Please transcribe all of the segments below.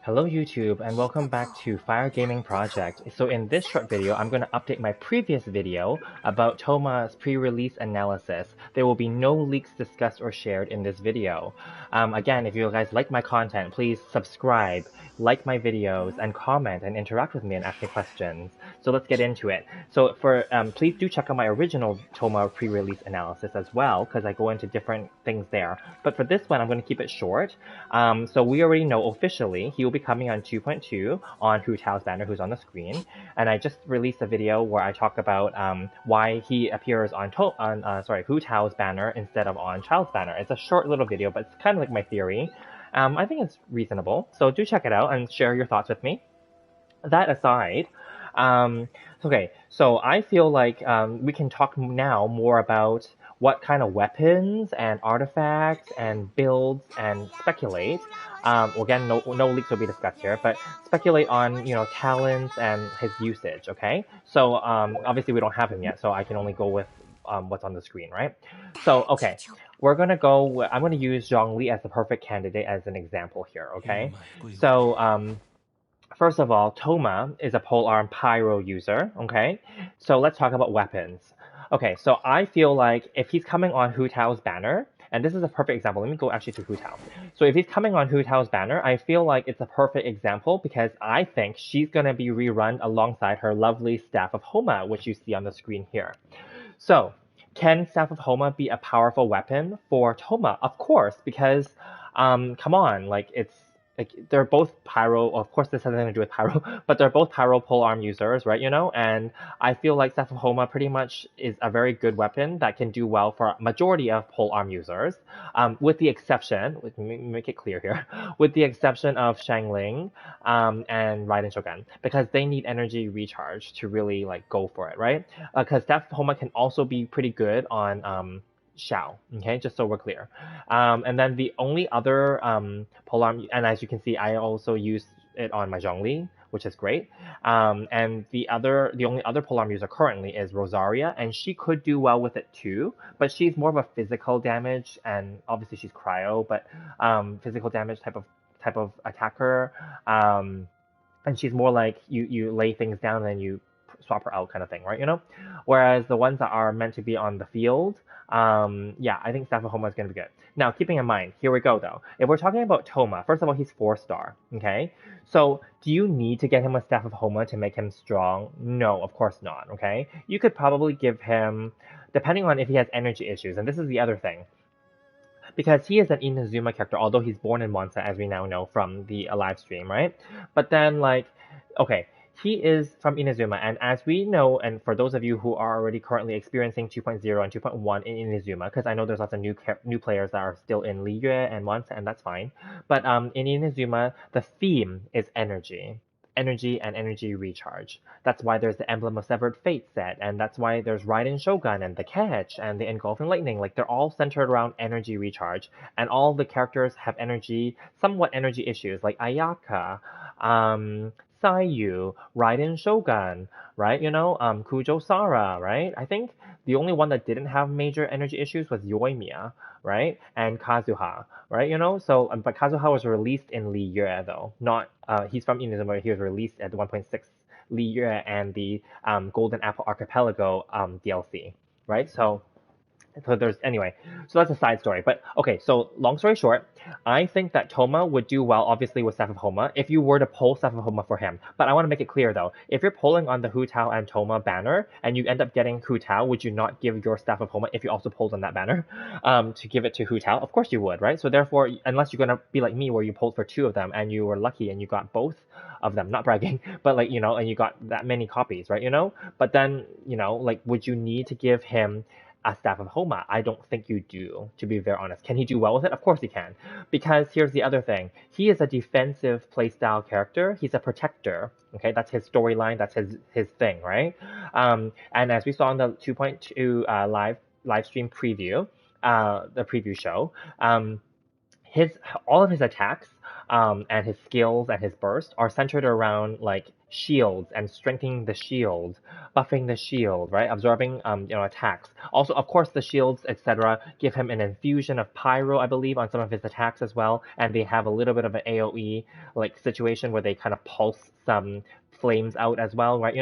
Hello YouTube and welcome back to Fire Gaming Project. So in this short video, I'm going to update my previous video about Thoma's pre-release analysis. There will be no leaks discussed or shared in this video. Again, if you guys like my content, please subscribe, like my videos, and comment and interact with me and ask me questions. So let's get into it. So please do check out my original Thoma pre-release analysis as well, because I go into different things there. But for this one, I'm going to keep it short. So we already know officially he will be coming on 2.2 on Hu Tao's banner, who's on the screen. And I just released a video where I talk about why he appears on Hu Tao's banner instead of on Child's banner. It's a short little video, but it's kind of like my theory. I think it's reasonable, so do check it out and share your thoughts with me. That aside, okay, so I feel like we can talk now more about what kind of weapons and artifacts and builds and speculate. Again, no leaks will be discussed here, but speculate on talents and his usage. Okay, so obviously we don't have him yet, so I can only go with what's on the screen, right? So okay, we're gonna go. I'm gonna use Zhongli as the perfect candidate as an example here. Okay, so first of all, Thoma is a polearm pyro user, okay? So let's talk about weapons. Okay, so I feel like if he's coming on Hu Tao's banner, and this is a perfect example. Let me go actually to Hu Tao. So if he's coming on Hu Tao's banner, I feel like it's a perfect example because I think she's going to be rerun alongside her lovely Staff of Homa, which you see on the screen here. So can Staff of Homa be a powerful weapon for Thoma? Of course, because come on, like they're both pyro. Of course, this has nothing to do with pyro, but they're both pyro polearm users, right? And I feel like Staff of Homa pretty much is a very good weapon that can do well for a majority of polearm users, with the exception, let me make it clear here, with the exception of Shangling and Raiden Shogun, because they need energy recharge to really like go for it, right? Because Staff of Homa can also be pretty good on Xiao, okay, just so we're clear. And then the only other polearm, and as you can see, I also use it on my Zhongli, which is great. And the only other polearm user currently is Rosaria, and she could do well with it too, but she's more of a physical damage, and obviously she's cryo, but physical damage type of attacker. And she's more like you lay things down and then you swap her out kind of thing, right? Whereas the ones that are meant to be on the field, yeah, I think Staff of Homa is going to be good. Now, keeping in mind, here we go though. If we're talking about Thoma, first of all, he's 4-star, okay? So do you need to get him a Staff of Homa to make him strong? No, of course not, okay? You could probably give him, depending on if he has energy issues, and this is the other thing, because he is an Inazuma character, although he's born in Monza, as we now know from the live stream, right? But then, like, okay, he is from Inazuma, and as we know, and for those of you who are already currently experiencing 2.0 and 2.1 in Inazuma, because I know there's lots of new players that are still in Liyue and Monza, and that's fine. But in Inazuma, the theme is energy. Energy and energy recharge. That's why there's the Emblem of Severed Fate set, and that's why there's Raiden Shogun and the Catch and the Engulfing Lightning. Like, they're all centered around energy recharge, and all the characters have somewhat energy issues, like Ayaka, Sayu, Raiden Shogun, right? Kujo Sara, right? I think the only one that didn't have major energy issues was Yoimiya, right? And Kazuha, right? So, but Kazuha was released in Liyue though, not, he's from Inazuma, he was released at 1.6 Liyue and the Golden Apple Archipelago DLC, right? So there's anyway, so that's a side story. But okay, so long story short, I think that Thoma would do well, obviously, with Staff of Homa if you were to pull Staff of Homa for him. But I want to make it clear though, if you're pulling on the Hu Tao and Thoma banner and you end up getting Hu Tao, would you not give your Staff of Homa if you also pulled on that banner to give it to Hu Tao? Of course you would, right? So therefore, unless you're gonna be like me where you pulled for two of them and you were lucky and you got both of them, not bragging, but like, and you got that many copies, right? But then, like, would you need to give him a Staff of Homa? I don't think you do, to be very honest. Can he do well with it? Of course he can. Because here's the other thing. He is a defensive playstyle character. He's a protector. Okay, that's his storyline. That's his thing, right? And as we saw in the 2.2 live stream preview, the preview show, all of his attacks and his skills and his burst are centered around like shields and strengthening the shield, buffing the shield, right? Absorbing attacks. Also, of course, the shields, etc., give him an infusion of pyro, I believe, on some of his attacks as well, and they have a little bit of an AoE like situation where they kind of pulse some flames out as well, right?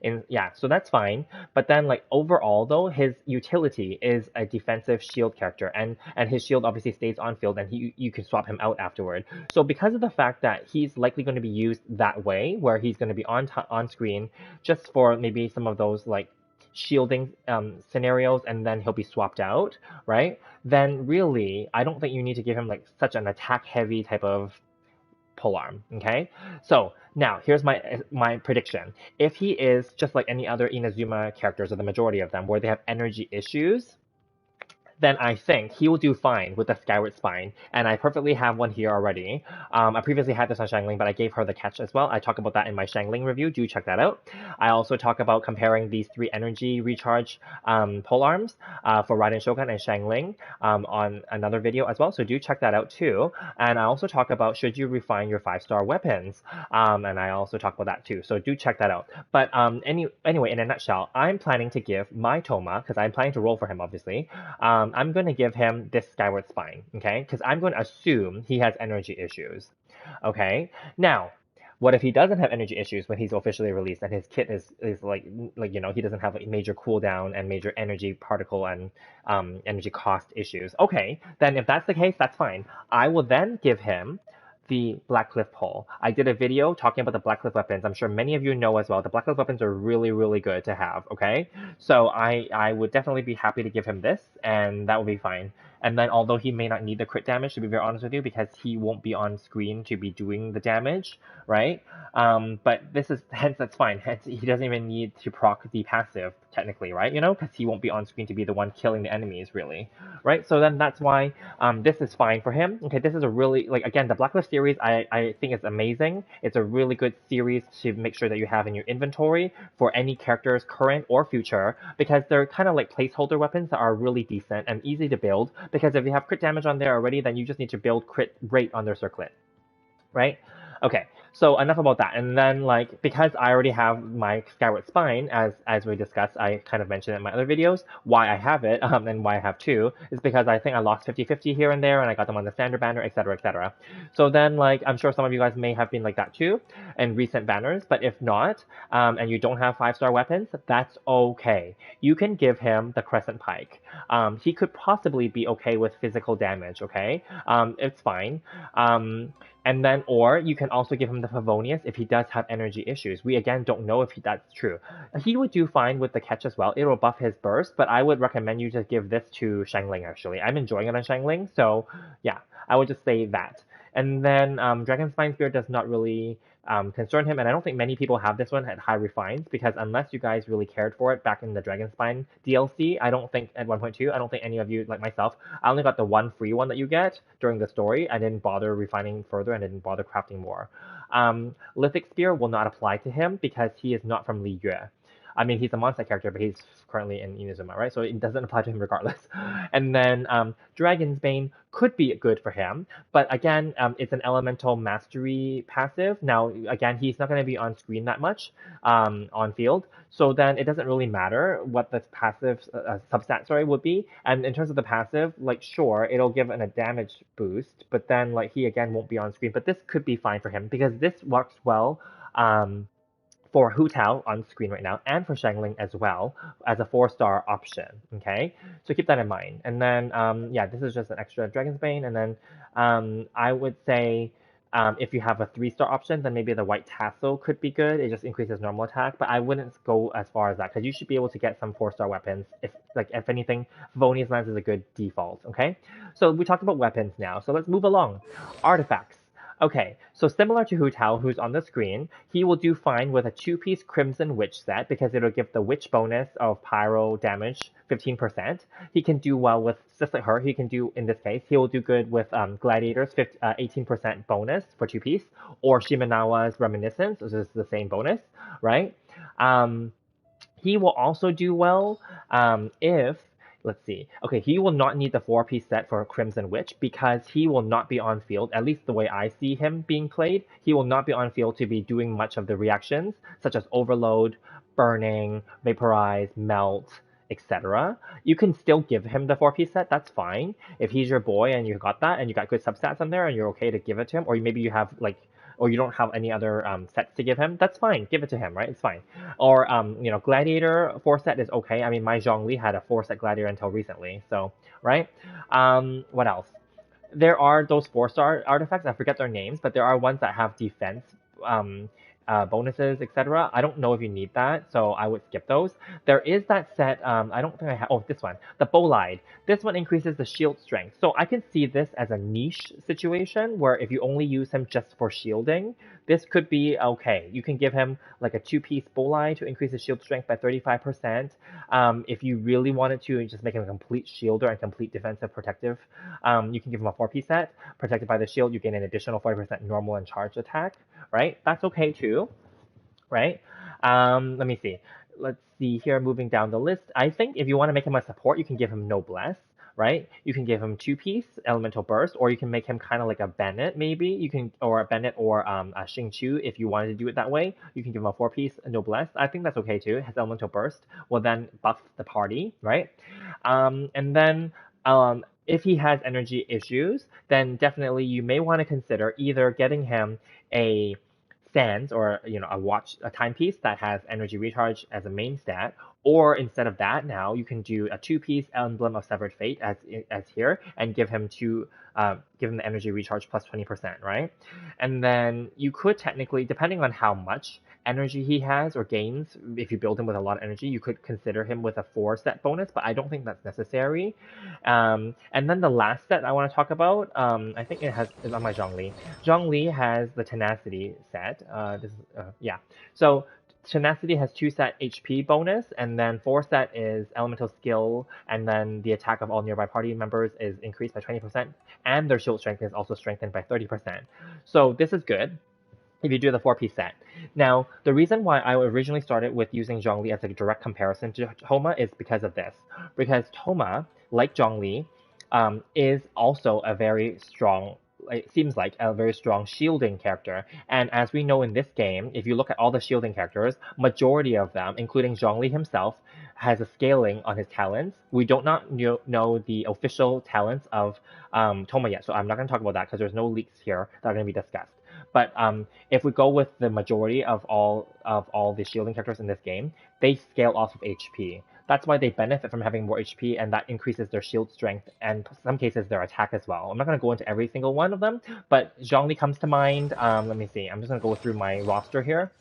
And yeah, so that's fine. But then like overall though, his utility is a defensive shield character, and his shield obviously stays on field, and you can swap him out afterward. So because of the fact that he's likely going to be used that way, where he's going to be on screen just for maybe some of those like shielding scenarios, and then he'll be swapped out, right? Then really, I don't think you need to give him like such an attack heavy type of polearm. Okay, so now here's my prediction. If he is just like any other Inazuma characters, or the majority of them, where they have energy issues, then I think he will do fine with the Skyward Spine. And I perfectly have one here already. I previously had this on Shangling, but I gave her the catch as well. I talk about that in my Shangling review. Do check that out. I also talk about comparing these 3 energy recharge polearms for Raiden Shogun and Shangling on another video as well. So do check that out too. And I also talk about should you refine your 5-star weapons. And I also talk about that too. So do check that out. But anyway, in a nutshell, I'm planning to give my Thoma, because I'm planning to roll for him obviously, I'm going to give him this Skyward Spine, okay? Because I'm going to assume he has energy issues, okay? Now, what if he doesn't have energy issues when he's officially released, and his kit is like he doesn't have like major cooldown and major energy particle and energy cost issues? Okay, then if that's the case, that's fine. I will then give him the Black Cliff pole. I did a video talking about the Black Cliff weapons. I'm sure many of you know as well. The Black Cliff weapons are really, really good to have, okay? So I would definitely be happy to give him this, and that would be fine. And then although he may not need the crit damage, to be very honest with you, because he won't be on screen to be doing the damage, right? But hence that's fine. Hence he doesn't even need to proc the passive, technically, right? Because he won't be on screen to be the one killing the enemies, really, right? So then that's why this is fine for him. Okay, this is a really, like, again, the Black Cliff series, I think it's amazing. It's a really good series to make sure that you have in your inventory for any characters, current or future, because they're kind of like placeholder weapons that are really decent and easy to build, because if you have crit damage on there already, then you just need to build crit rate on their circlet, right? Okay, so enough about that. And then, like, because I already have my Skyward Spine, as we discussed, I kind of mentioned in my other videos, why I have it, and why I have 2, is because I think I lost 50-50 here and there, and I got them on the standard banner, etc., etc. So then, like, I'm sure some of you guys may have been like that too, in recent banners, but if not, and you don't have 5-star weapons, that's okay. You can give him the Crescent Pike. He could possibly be okay with physical damage, okay? It's fine. And then, or you can also give him the Favonius if he does have energy issues. We again don't know if that's true. He would do fine with the catch as well. It will buff his burst, but I would recommend you to give this to Shangling actually. I'm enjoying it on Shangling, so yeah, I would just say that. And then Dragon Spine Spear does not really concern him, and I don't think many people have this one at high refines, because unless you guys really cared for it back in the Dragon Spine DLC, I don't think at 1.2, I don't think any of you, like myself, I only got the one free one that you get during the story. I didn't bother refining further, and I didn't bother crafting more. Lithic Spear will not apply to him because he is not from Li Yue. I mean, he's a monster character, but he's currently in Inazuma, right? So it doesn't apply to him regardless. And then Dragon's Bane could be good for him, but again, it's an elemental mastery passive. Now, again, he's not going to be on screen that much on field, so then it doesn't really matter what the passive substat, sorry, would be. And in terms of the passive, like, sure, it'll give a damage boost, but then, like, he again won't be on screen. But this could be fine for him because this works well for Hu Tao on screen right now, and for Shangling as well, as a 4-star option, okay? So keep that in mind. And then, yeah, this is just an extra Dragon's Bane, and then I would say if you have a 3-star option, then maybe the White Tassel could be good. It just increases normal attack, but I wouldn't go as far as that, because you should be able to get some 4-star weapons. If anything, Favonius Lance is a good default, okay? So we talked about weapons now, so let's move along. Artifacts. Okay, so similar to Hu Tao, who's on the screen, he will do fine with a 2-piece Crimson Witch set because it'll give the Witch bonus of Pyro damage 15%. He can do well with, just like her, he can do, in this case, he will do good with Gladiator's 18% bonus for 2-piece, or Shimenawa's Reminiscence, which is the same bonus, right? He will also do well if let's see. Okay, he will not need the 4-piece set for Crimson Witch because he will not be on field, at least the way I see him being played, he will not be on field to be doing much of the reactions, such as Overload, Burning, Vaporize, Melt, etc. You can still give him the 4-piece set, that's fine. If he's your boy and you got that and you got good substats on there and you're okay to give it to him, or maybe you have like, or you don't have any other sets to give him, that's fine. Give it to him, right? It's fine. Or, you know, Gladiator 4-set is okay. I mean, my Zhongli had a 4-set Gladiator until recently, so, right? What else? There are those 4-star artifacts, I forget their names, but there are ones that have defense bonuses, etc. I don't know if you need that, so I would skip those. There is that set, I don't think I have, oh, this one, the Bolide. This one increases the shield strength. So I can see this as a niche situation where if you only use him just for shielding, this could be okay. You can give him like a 2-piece Bolide to increase his shield strength by 35%. If you really wanted to just make him a complete shielder and complete defensive protective, you can give him a 4-piece set. Protected by the shield, you gain an additional 40% normal and charged attack, right? That's okay too, right? Let me see. Let's see here, moving down the list. I think if you want to make him a support, you can give him Noblesse, right? You can give him 2-piece Elemental Burst, or you can make him kind of like a Bennett, maybe. You can, or a Bennett or a Xing Chu if you wanted to do it that way. You can give him a 4-piece Noblesse. I think that's okay too. His Elemental Burst will then buff the party, right? And then if he has energy issues, then definitely you may want to consider either getting him a Sands or a timepiece that has energy recharge as a main stat, or instead of that, now you can do a 2-piece Emblem of Severed Fate as here and give him give him the energy recharge plus 20%, right? And then you could technically, depending on how much energy he has or gains, if you build him with a lot of energy, you could consider him with a 4-set bonus, but I don't think that's necessary. And then the last set I want to talk about, I think is on my Zhongli. Zhongli has the Tenacity set. So Tenacity has 2-set HP bonus, and then 4-set is Elemental Skill, and then the attack of all nearby party members is increased by 20%, and their shield strength is also strengthened by 30%. So this is good if you do the 4-piece set. Now, the reason why I originally started with using Zhongli as a direct comparison to Thoma is because of this. Because Thoma, like Zhongli, is also a very strong, it seems like a very strong shielding character. And as we know in this game, if you look at all the shielding characters, majority of them, including Zhongli himself, has a scaling on his talents. We do not know the official talents of Thoma yet, so I'm not going to talk about that because there's no leaks here that are going to be discussed. But if we go with the majority of all the shielding characters in this game, they scale off of HP. That's why they benefit from having more HP, and that increases their shield strength and in some cases their attack as well. I'm not going to go into every single one of them, but Zhongli comes to mind. Let me see. I'm just going to go through my roster here.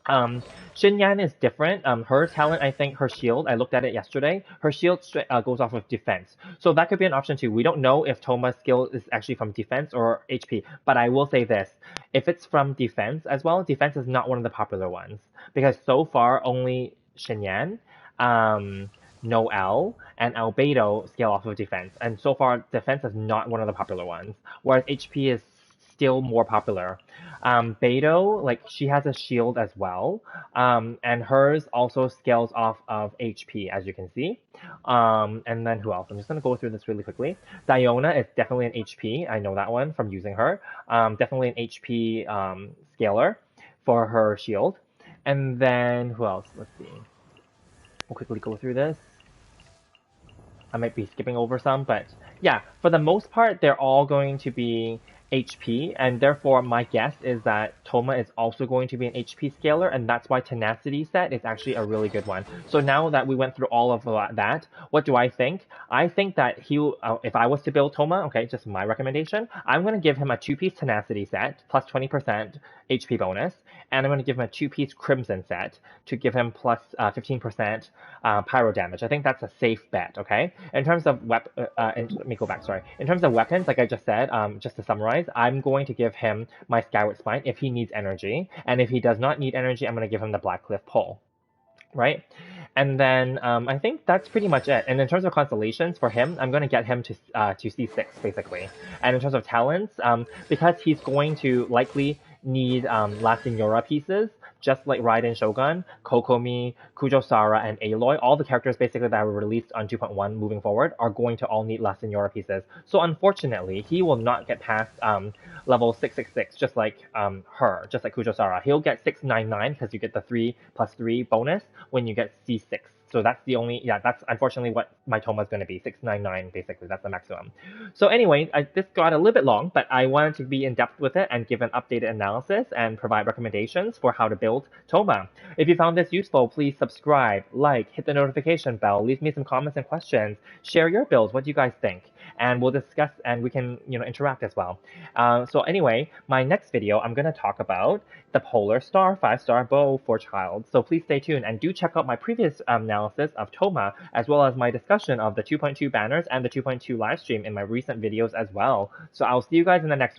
Xinyan is different. Her talent, I think, her shield, I looked at it yesterday, her shield goes off of defense. So that could be an option too. We don't know if Thoma's skill is actually from defense or HP, but I will say this. If it's from defense as well, defense is not one of the popular ones. Because so far, only Xinyan, Noel, and Albedo scale off of defense. And so far, defense is not one of the popular ones. Whereas HP is still more popular. Beidou, like, she has a shield as well, and hers also scales off of HP, as you can see. And then who else? I'm just going to go through this really quickly. Diona is definitely an HP. I know that one from using her. Definitely an HP scaler for her shield. And then who else? Let's see. We'll quickly go through this. I might be skipping over some, but yeah, for the most part, they're all going to be HP, and therefore my guess is that Thoma is also going to be an HP scaler, and that's why Tenacity set is actually a really good one. So now that we went through all of that, what do I think? I think that if I was to build Thoma, okay, just my recommendation, I'm going to give him a 2-piece Tenacity set, plus 20% HP bonus, and I'm going to give him a 2-piece Crimson set to give him plus 15% pyro damage. I think that's a safe bet, okay? In terms of let me go back, sorry. In terms of weapons, like I just said, just to summarize, I'm going to give him my Skyward Spine if he needs energy, and if he does not need energy, I'm going to give him the Black Cliff Pole, right? And then I think that's pretty much it. And in terms of constellations for him, I'm going to get him to C6, basically. And in terms of talents, because he's going to likely need La Senora pieces just like Raiden Shogun, Kokomi, Kujosara, and Aloy, all the characters basically that were released on 2.1 moving forward are going to all need La Senora pieces. So unfortunately, he will not get past level 666, just like just like Kujosara. He'll get 699 because you get the 3+3 bonus when you get C6. So that's the only, that's unfortunately what my Thoma is going to be, 699 basically, that's the maximum. So anyway, this got a little bit long, but I wanted to be in depth with it and give an updated analysis and provide recommendations for how to build Thoma. If you found this useful, please subscribe, like, hit the notification bell, leave me some comments and questions, share your builds, what do you guys think? And we'll discuss and we can, interact as well. So anyway, my next video, I'm going to talk about the Polar Star 5-star bow for child. So please stay tuned and do check out my previous analysis of Thoma, as well as my discussion of the 2.2 banners and the 2.2 live stream in my recent videos as well. So I'll see you guys in the next one.